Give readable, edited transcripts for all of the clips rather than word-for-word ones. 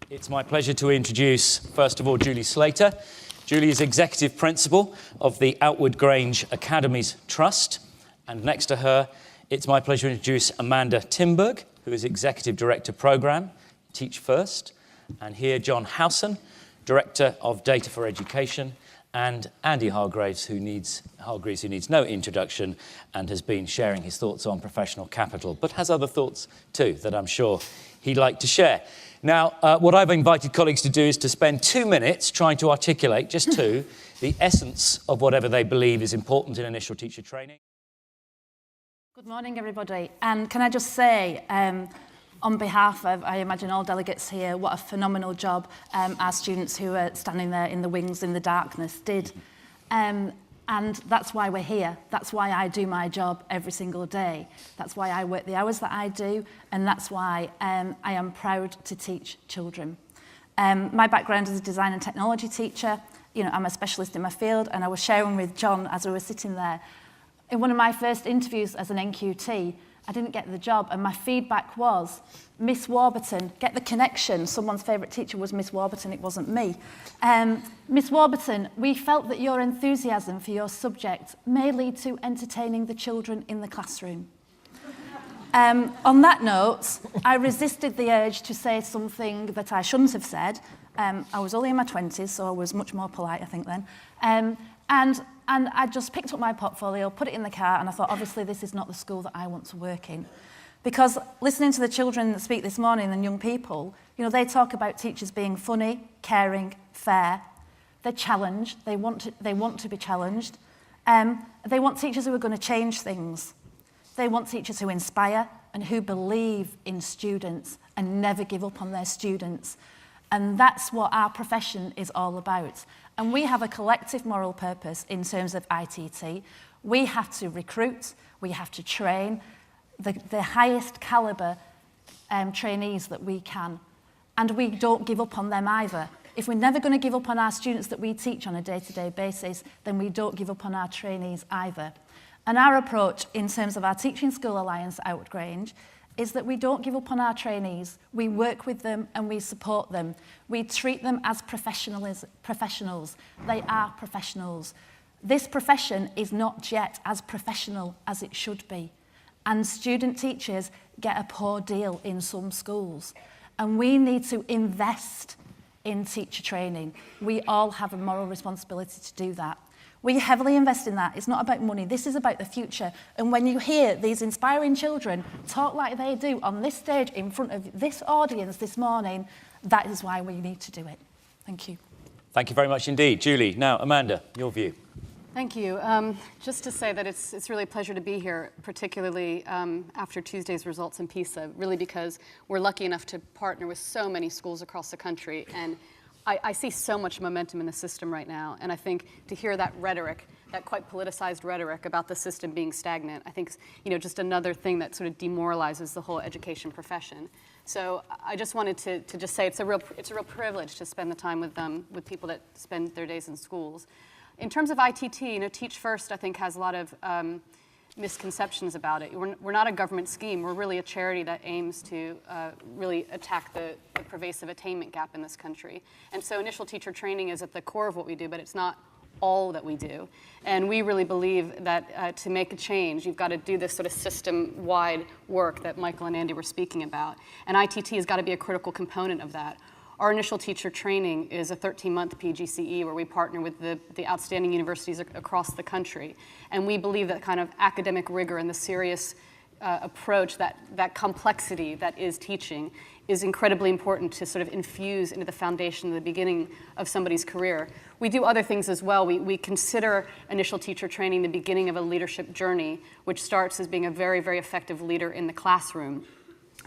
It's my pleasure to introduce, first of all, Julie Slater. Julie is Executive Principal of the Outwood Grange Academies Trust. And next to her, it's my pleasure to introduce Amanda Timberg, who is Executive Director Programme, Teach First. And here, John Howson, Director of Data for Education, and Andy Hargreaves, who needs no introduction and has been sharing his thoughts on professional capital, but has other thoughts too that I'm sure he'd like to share. Now, what I've invited colleagues to do is to spend 2 minutes trying to articulate, just two, the essence of whatever they believe is important in initial teacher training. Good morning, everybody. And can I just say, on behalf of, I imagine, all delegates here, what a phenomenal job our students who are standing there in the wings in the darkness did. And that's why we're here. That's why I do my job every single day. That's why I work the hours that I do, and that's why I am proud to teach children. My background is a design and technology teacher. You know, I'm a specialist in my field, and I was sharing with John as we were sitting there. In one of my first interviews as an NQT, I didn't get the job, and my feedback was, Miss Warburton, get the connection. Someone's favourite teacher was Miss Warburton, it wasn't me. Miss Warburton, we felt that your enthusiasm for your subject may lead to entertaining the children in the classroom. On that note, I resisted the urge to say something that I shouldn't have said. I was only in my 20s, so I was much more polite, I think, then. And I just picked up my portfolio, put it in the car, and I thought, obviously, this is not the school that I want to work in. Because listening to the children that speak this morning and young people, you know, they talk about teachers being funny, caring, fair. They're challenged. They want to be challenged. They want teachers who are going to change things. They want teachers who inspire and who believe in students and never give up on their students. And that's what our profession is all about. And we have a collective moral purpose in terms of ITT. We have to recruit, we have to train the highest calibre trainees that we can. And we don't give up on them either. If we're never going to give up on our students that we teach on a day-to-day basis, then we don't give up on our trainees either. And our approach in terms of our Teaching School Alliance at Outwood Grange is that we don't give up on our trainees. We work with them and we support them. We treat them as professionals. They are professionals. This profession is not yet as professional as it should be. And student teachers get a poor deal in some schools. And we need to invest in teacher training. We all have a moral responsibility to do that. We heavily invest in that. It's not about money. This is about the future. And when you hear these inspiring children talk like they do on this stage in front of this audience this morning, that is why we need to do it. Thank you. Thank you very much indeed. Julie, now Amanda, your view. Thank you. Just to say that it's really a pleasure to be here, particularly after Tuesday's results in PISA, really because we're lucky enough to partner with so many schools across the country. And I see so much momentum in the system right now, and I think to hear that rhetoric, that quite politicized rhetoric about the system being stagnant, I think, you know, just another thing that sort of demoralizes the whole education profession. So I just wanted to just say it's a real privilege to spend the time with people that spend their days in schools. In terms of ITT, you know, Teach First, I think, has a lot of misconceptions about it. We're not a government scheme. We're really a charity that aims to really attack the pervasive attainment gap in this country. And so initial teacher training is at the core of what we do, but it's not all that we do. And we really believe that to make a change, you've got to do this sort of system-wide work that Michael and Andy were speaking about. And ITT has got to be a critical component of that. Our initial teacher training is a 13-month PGCE where we partner with the outstanding universities across the country. And we believe that kind of academic rigor and the serious approach, that complexity that is teaching, is incredibly important to sort of infuse into the foundation at the beginning of somebody's career. We do other things as well. We consider initial teacher training the beginning of a leadership journey, which starts as being a very, very effective leader in the classroom.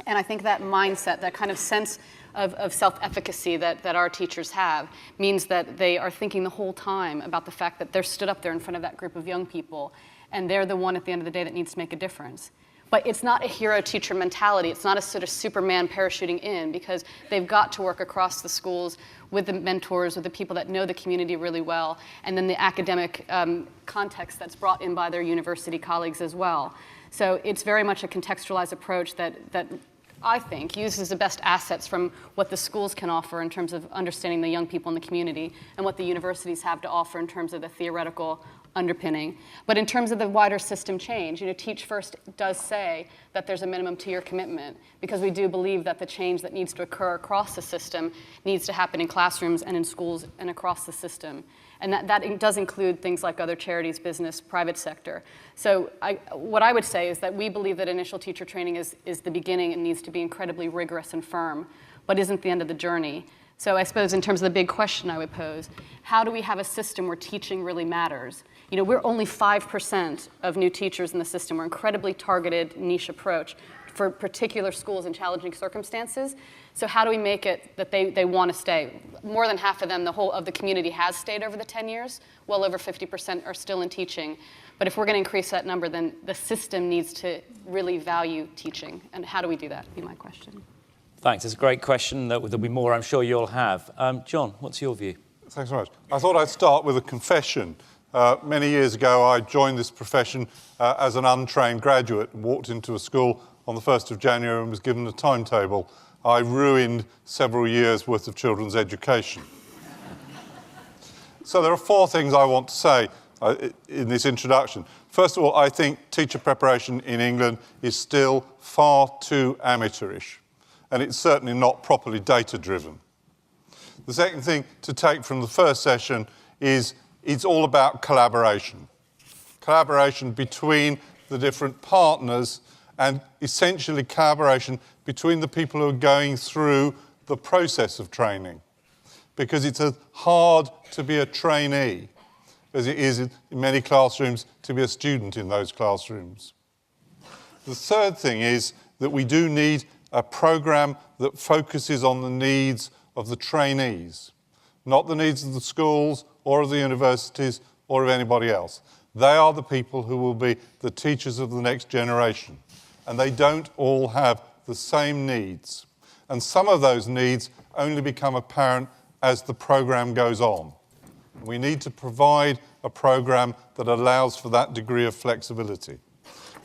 And I think that mindset, that kind of sense of self-efficacy that our teachers have means that they are thinking the whole time about the fact that they're stood up there in front of that group of young people, and they're the one at the end of the day that needs to make a difference. But it's not a hero-teacher mentality. It's not a sort of Superman parachuting in, because they've got to work across the schools with the mentors, with the people that know the community really well, and then the academic context that's brought in by their university colleagues as well. So it's very much a contextualized approach that I think, uses the best assets from what the schools can offer in terms of understanding the young people in the community and what the universities have to offer in terms of the theoretical underpinning. But in terms of the wider system change, Teach First does say that there's a minimum 2-year commitment, because we do believe that the change that needs to occur across the system needs to happen in classrooms and in schools and across the system. And that does include things like other charities, business, private sector. So what I would say is that we believe that initial teacher training is the beginning and needs to be incredibly rigorous and firm, but isn't the end of the journey. So I suppose in terms of the big question I would pose, how do we have a system where teaching really matters? We're only 5% of new teachers in the system. We're incredibly targeted niche approach for particular schools in challenging circumstances. So how do we make it that they want to stay? More than half of them, the whole of the community has stayed over the 10 years. Well over 50% are still in teaching. But if we're going to increase that number, then the system needs to really value teaching. And how do we do that, would be my question. Thanks. It's a great question. There'll be more I'm sure you'll have. John, what's your view? Thanks very much. I thought I'd start with a confession. Many years ago, I joined this profession as an untrained graduate and walked into a school on the 1st of January and was given a timetable. I ruined several years' worth of children's education. So there are 4 things I want to say in this introduction. First of all, I think teacher preparation in England is still far too amateurish, and it's certainly not properly data-driven. The second thing to take from the first session is it's all about collaboration. Collaboration between the different partners, and essentially collaboration between the people who are going through the process of training. Because it's as hard to be a trainee as it is in many classrooms to be a student in those classrooms. The third thing is that we do need a programme that focuses on the needs of the trainees, not the needs of the schools or of the universities or of anybody else. They are the people who will be the teachers of the next generation, and they don't all have the same needs. And some of those needs only become apparent as the programme goes on. We need to provide a programme that allows for that degree of flexibility.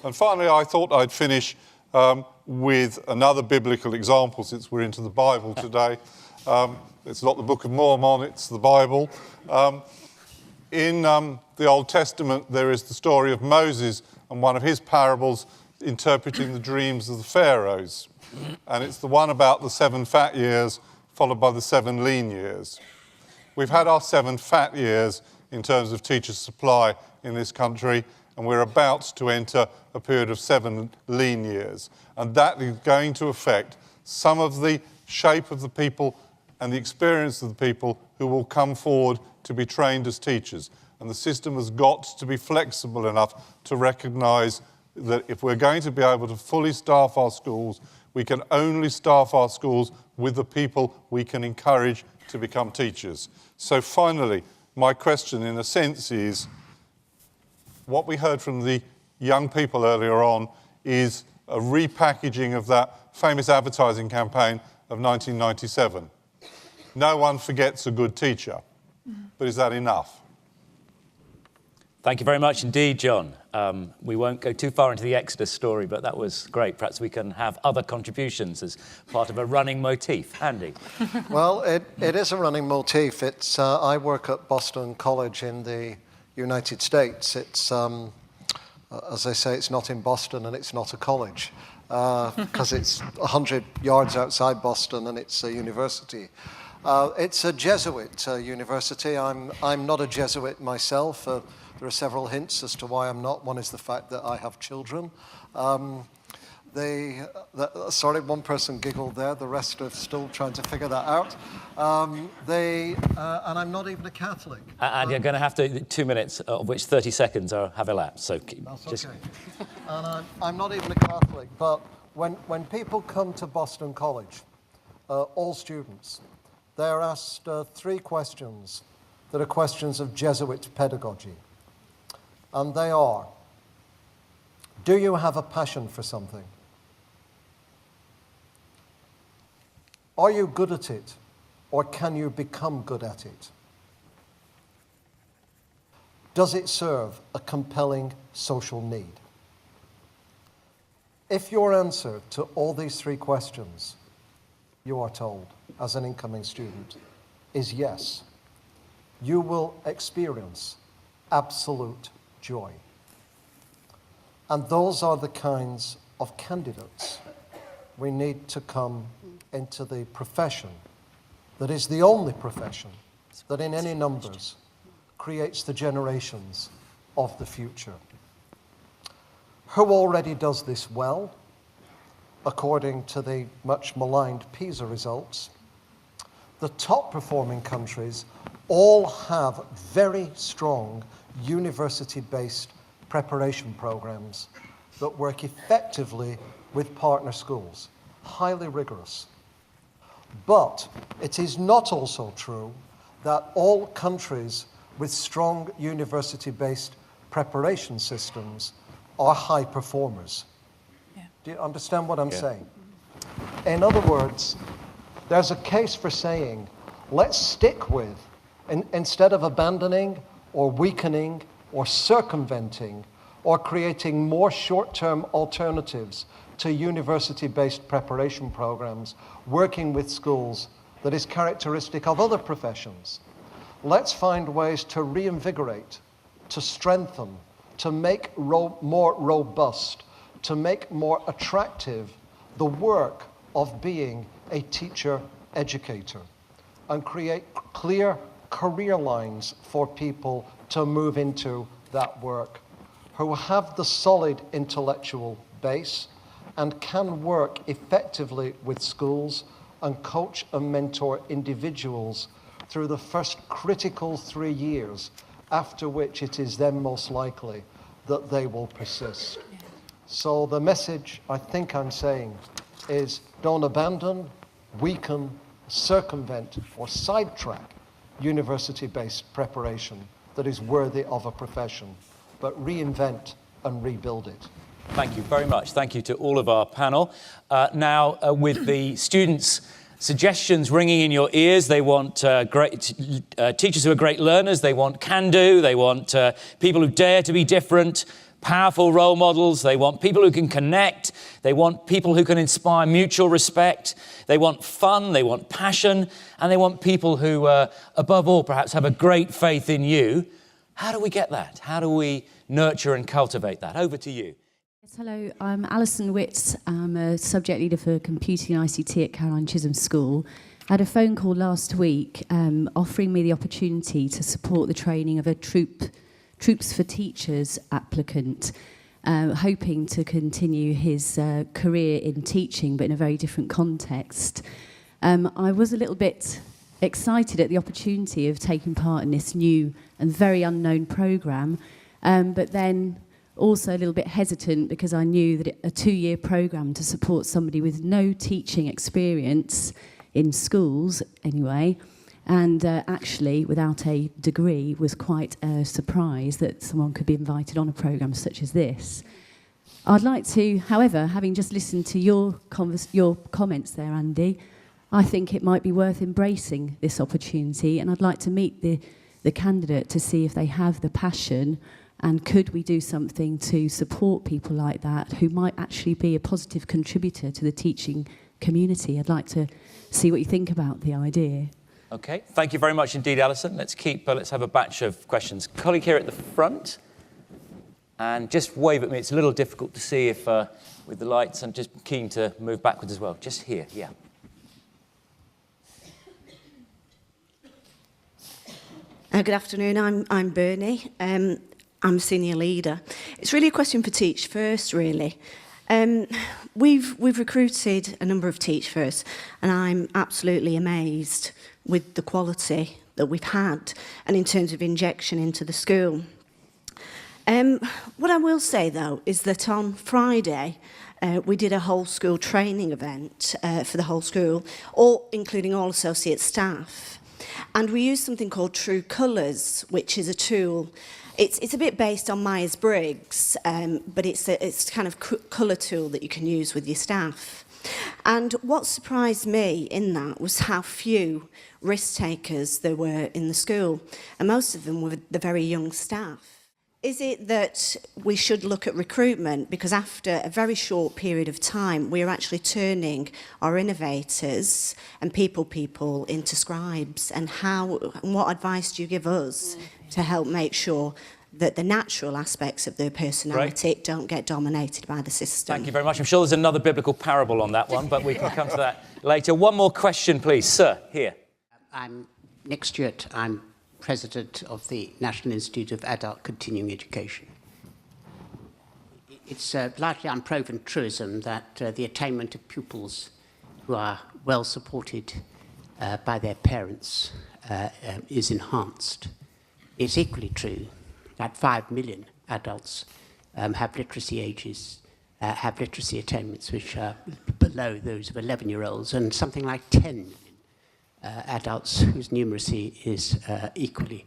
And finally, I thought I'd finish with another biblical example, since we're into the Bible today. It's not the Book of Mormon, it's the Bible. In the Old Testament, there is the story of Moses and one of his parables interpreting the dreams of the pharaohs. And it's the one about the 7 fat years followed by the 7 lean years. We've had our 7 fat years in terms of teacher supply in this country, and we're about to enter a period of 7 lean years. And that is going to affect some of the shape of the people and the experience of the people who will come forward to be trained as teachers. And the system has got to be flexible enough to recognise that if we're going to be able to fully staff our schools, we can only staff our schools with the people we can encourage to become teachers. So finally, my question in a sense is, what we heard from the young people earlier on is a repackaging of that famous advertising campaign of 1997. No one forgets a good teacher, but is that enough? Thank you very much indeed, John. We won't go too far into the Exodus story, but that was great. Perhaps we can have other contributions as part of a running motif. Andy? Well, it is a running motif. It's I work at Boston College in the United States. It's, as I say, it's not in Boston and it's not a college because it's 100 yards outside Boston and it's a university. It's a Jesuit university. I'm not a Jesuit myself. There are several hints as to why I'm not. One is the fact that I have children. Sorry, one person giggled there. The rest are still trying to figure that out. And I'm not even a Catholic. And you're going to have to 2 minutes, of which 30 seconds have elapsed. So that's okay. And I'm not even a Catholic. But when people come to Boston College, all students, they're asked 3 questions that are questions of Jesuit pedagogy. And they are, do you have a passion for something? Are you good at it, or can you become good at it? Does it serve a compelling social need? If your answer to all these three questions, you are told, as an incoming student, is yes, you will experience absolute joy. And those are the kinds of candidates we need to come into the profession that is the only profession that in any numbers creates the generations of the future. Who already does this well, according to the much maligned PISA results? The top performing countries all have very strong university-based preparation programs that work effectively with partner schools, highly rigorous. But it is not also true that all countries with strong university-based preparation systems are high performers. Yeah. Do you understand what I'm saying? In other words, there's a case for saying, let's stick with, instead of abandoning or weakening or circumventing or creating more short-term alternatives to university-based preparation programs, working with schools that is characteristic of other professions. Let's find ways to reinvigorate, to strengthen, to make more robust, to make more attractive the work of being a teacher educator, and create clear career lines for people to move into that work, who have the solid intellectual base and can work effectively with schools and coach and mentor individuals through the first critical 3 years, after which it is then most likely that they will persist. So the message I think I'm saying is, don't abandon, weaken, circumvent or sidetrack university-based preparation that is worthy of a profession, but reinvent and rebuild it. Thank you very much. Thank you to all of our panel. Now, with the students' suggestions ringing in your ears, they want great teachers who are great learners, they want can-do, they want people who dare to be different, powerful role models, they want people who can connect, they want people who can inspire mutual respect, they want fun, they want passion, and they want people who, above all, perhaps have a great faith in you. How do we get that? How do we nurture and cultivate that? Over to you. Yes, hello, I'm Alison Witts. I'm a subject leader for computing and ICT at Caroline Chisholm School. I had a phone call last week offering me the opportunity to support the training of a Troops for Teachers applicant, hoping to continue his career in teaching, but in a very different context. I was a little bit excited at the opportunity of taking part in this new and very unknown programme, but then also a little bit hesitant because I knew that a 2-year programme to support somebody with no teaching experience in schools anyway, and actually without a degree, was quite a surprise that someone could be invited on a programme such as this. I'd like to, however, having just listened to your comments there, Andy, I think it might be worth embracing this opportunity, and I'd like to meet the candidate to see if they have the passion, and could we do something to support people like that who might actually be a positive contributor to the teaching community. I'd like to see what you think about the idea. Okay, thank you very much indeed, Alison. Let's have a batch of questions. Colleague here at the front, and just wave at me. It's a little difficult to see if with the lights. I'm just keen to move backwards as well. Just here, yeah. Good afternoon, I'm Bernie. I'm a senior leader. It's really a question for Teach First, really. We've recruited a number of Teach First, and I'm absolutely amazed with the quality that we've had, and in terms of injection into the school. What I will say, though, is that on Friday, we did a whole school training event for the whole school, including all associate staff. And we used something called True Colours, which is a tool. It's a bit based on Myers-Briggs, but it's a kind of colour tool that you can use with your staff. And what surprised me in that was how few risk takers there were in the school, and most of them were the very young staff. Is it that we should look at recruitment? Because after a very short period of time, we are actually turning our innovators and people into scribes. And what advice do you give us to help make sure that the natural aspects of their personality don't get dominated by the system? Thank you very much. I'm sure there's another biblical parable on that one, but we can come to that later. One more question, please. Sir, here. I'm Nick Stewart. I'm President of the National Institute of Adult Continuing Education. It's largely unproven truism that the attainment of pupils who are well supported by their parents is enhanced. It's equally true that 5 million adults have literacy attainments which are below those of 11-year-olds, and something like 10 million adults whose numeracy is equally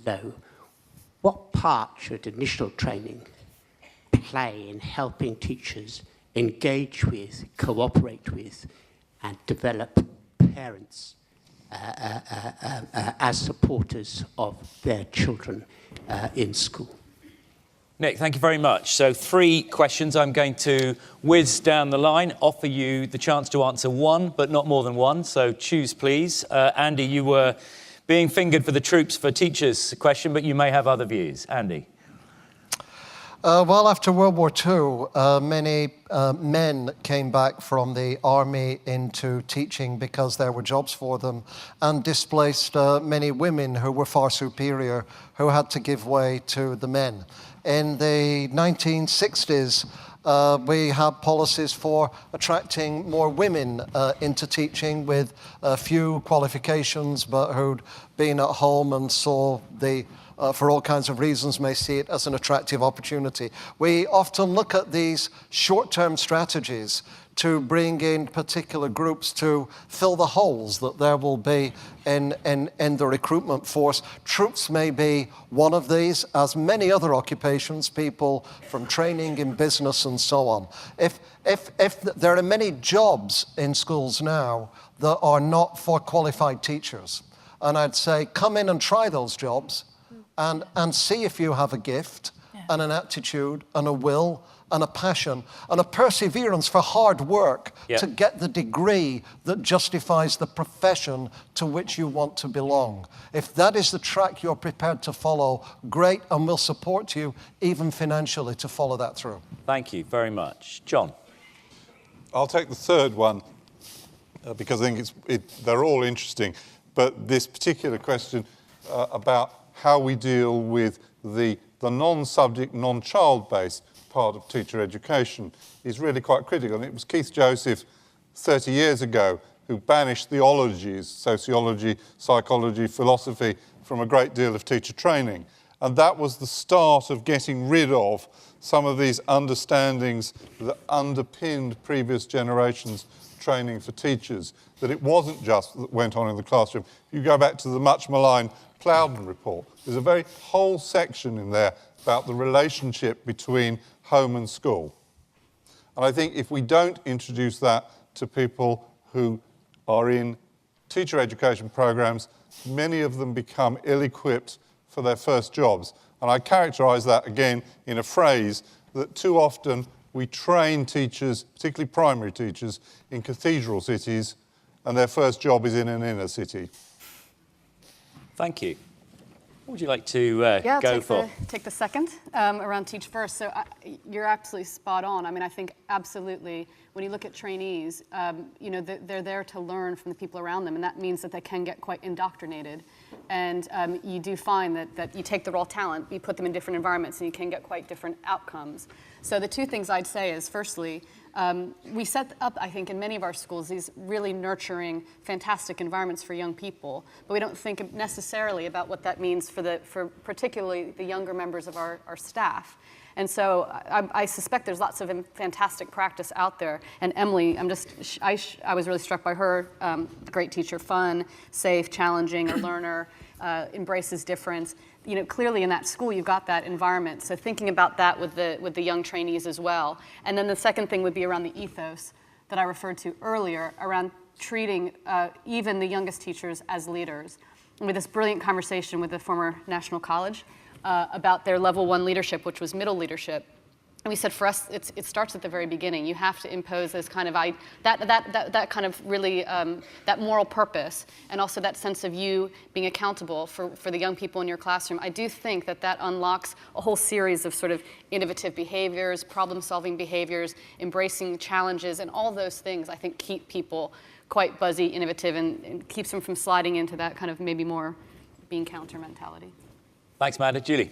low. What part should initial training play in helping teachers engage with, cooperate with, and develop parents as supporters of their children in school? Nick, thank you very much. So 3 questions. I'm going to whiz down the line, offer you the chance to answer one, but not more than one. So choose, please. Andy, you were being fingered for the troops for teachers question, but you may have other views. Andy. Well, after World War II, many men came back from the army into teaching because there were jobs for them, and displaced many women who were far superior, who had to give way to the men. In the 1960s, we had policies for attracting more women into teaching with few qualifications, but who'd been at home and saw for all kinds of reasons, may see it as an attractive opportunity. We often look at these short-term strategies to bring in particular groups to fill the holes that there will be in the recruitment force. Troops may be one of these, as many other occupations, people from training in business and so on. If there are many jobs in schools now that are not for qualified teachers, and I'd say come in and try those jobs and see if you have a gift and an aptitude and a will and a passion and a perseverance for hard work to get the degree that justifies the profession to which you want to belong. If that is the track you're prepared to follow, great, and we'll support you even financially to follow that through. Thank you very much. John. I'll take the third one because I think they're all interesting, but this particular question about how we deal with the non-subject, non-child-based part of teacher education is really quite critical. And it was Keith Joseph 30 years ago who banished the ologies, sociology, psychology, philosophy, from a great deal of teacher training. And that was the start of getting rid of some of these understandings that underpinned previous generations' training for teachers, that it wasn't just that went on in the classroom. You go back to the much maligned Plowden report. There's a very whole section in there about the relationship between home and school. And I think if we don't introduce that to people who are in teacher education programs, many of them become ill-equipped for their first jobs. And I characterize that again in a phrase that too often we train teachers, particularly primary teachers, in cathedral cities, and their first job is in an inner city. Thank you. What would you like to go for? Take the second around Teach First. So you're absolutely spot on. I mean, I think absolutely when you look at trainees, you know, they're there to learn from the people around them, and that means that they can get quite indoctrinated. And you do find that you take the raw talent, you put them in different environments, and you can get quite different outcomes. So the 2 things I'd say is, firstly, we set up, I think, in many of our schools, these really nurturing, fantastic environments for young people, but we don't think necessarily about what that means for particularly the younger members of our staff. And so I suspect there's lots of fantastic practice out there. And Emily, I was really struck by her, great teacher, fun, safe, challenging, a learner, embraces difference. You know, clearly in that school you've got that environment. So thinking about that with the young trainees as well. And then the second thing would be around the ethos that I referred to earlier, around treating even the youngest teachers as leaders. And we had this brilliant conversation with the former National College, about their level 1 leadership, which was middle leadership. And we said for us, it starts at the very beginning. You have to impose this kind of that kind of really that moral purpose, and also that sense of you being accountable for the young people in your classroom. I do think that unlocks a whole series of sort of innovative behaviors, problem-solving behaviors, embracing challenges, and all those things I think keep people quite buzzy, innovative, and keeps them from sliding into that kind of maybe more bean counter mentality. Thanks, Amanda. Julie.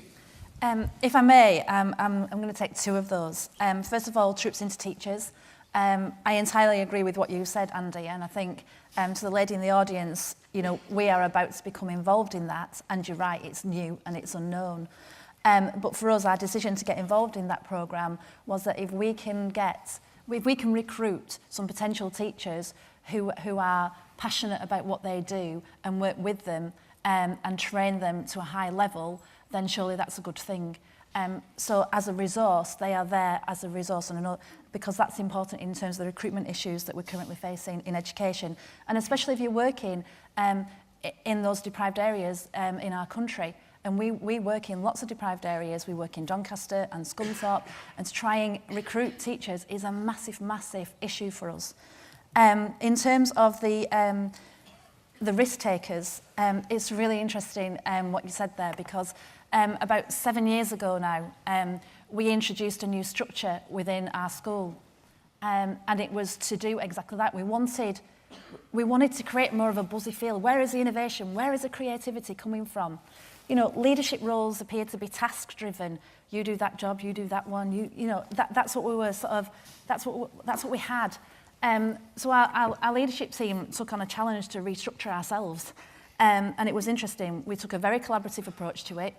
If I may, I'm going to take two of those. First of all, troops into teachers. I entirely agree with what you said, Andy, and I think to the lady in the audience, you know, we are about to become involved in that, and you're right, it's new and it's unknown. But for us, our decision to get involved in that programme was that if we can recruit some potential teachers who are passionate about what they do and work with them and train them to a high level, then surely that's a good thing. So as a resource, they are there as a resource, and I know because that's important in terms of the recruitment issues that we're currently facing in education, and especially if you're working in those deprived areas in our country. And we work in lots of deprived areas. We work in Doncaster and Scunthorpe, and to try and recruit teachers is a massive, massive issue for us. In terms of the risk takers, it's really interesting what you said there, because about 7 years ago now, we introduced a new structure within our school, and it was to do exactly that. We wanted to create more of a buzzy feel. Where is the innovation? Where is the creativity coming from? You know, leadership roles appear to be task-driven. You do that job, you do that one. You know, that's what we were sort of. That's what we had. So our leadership team took on a challenge to restructure ourselves, and it was interesting. We took a very collaborative approach to it.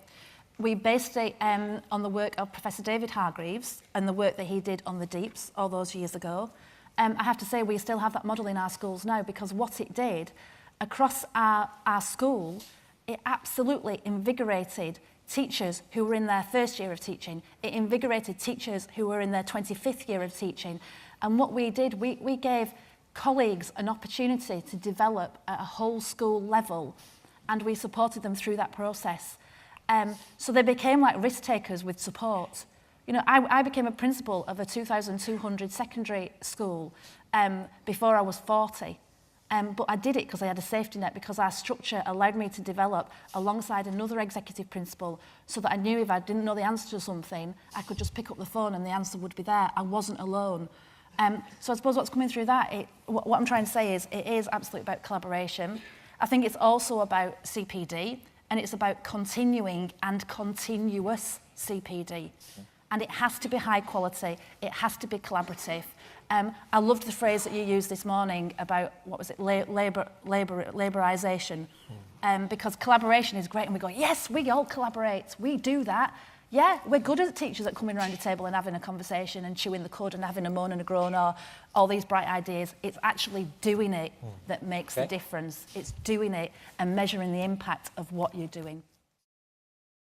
We based it on the work of Professor David Hargreaves and the work that he did on the deeps all those years ago. I have to say we still have that model in our schools now, because what it did across our school, it absolutely invigorated teachers who were in their first year of teaching. It invigorated teachers who were in their 25th year of teaching. And what we did, we gave colleagues an opportunity to develop at a whole school level, and we supported them through that process. So they became like risk takers with support. You know, I became a principal of a 2,200 secondary school before I was 40. But I did it because I had a safety net, because our structure allowed me to develop alongside another executive principal, so that I knew if I didn't know the answer to something, I could just pick up the phone and the answer would be there. I wasn't alone. So I suppose what's coming through that, what I'm trying to say is it is absolutely about collaboration. I think it's also about CPD, and it's about continuing and continuous CPD. And it has to be high quality, it has to be collaborative. I loved the phrase that you used this morning about, what was it, laborisation. Because collaboration is great, and we go, yes, we all collaborate, we do that. Yeah, we're good at teachers at coming around a table and having a conversation and chewing the cud and having a moan and a groan or all these bright ideas. It's actually doing it that makes the difference. It's doing it and measuring the impact of what you're doing.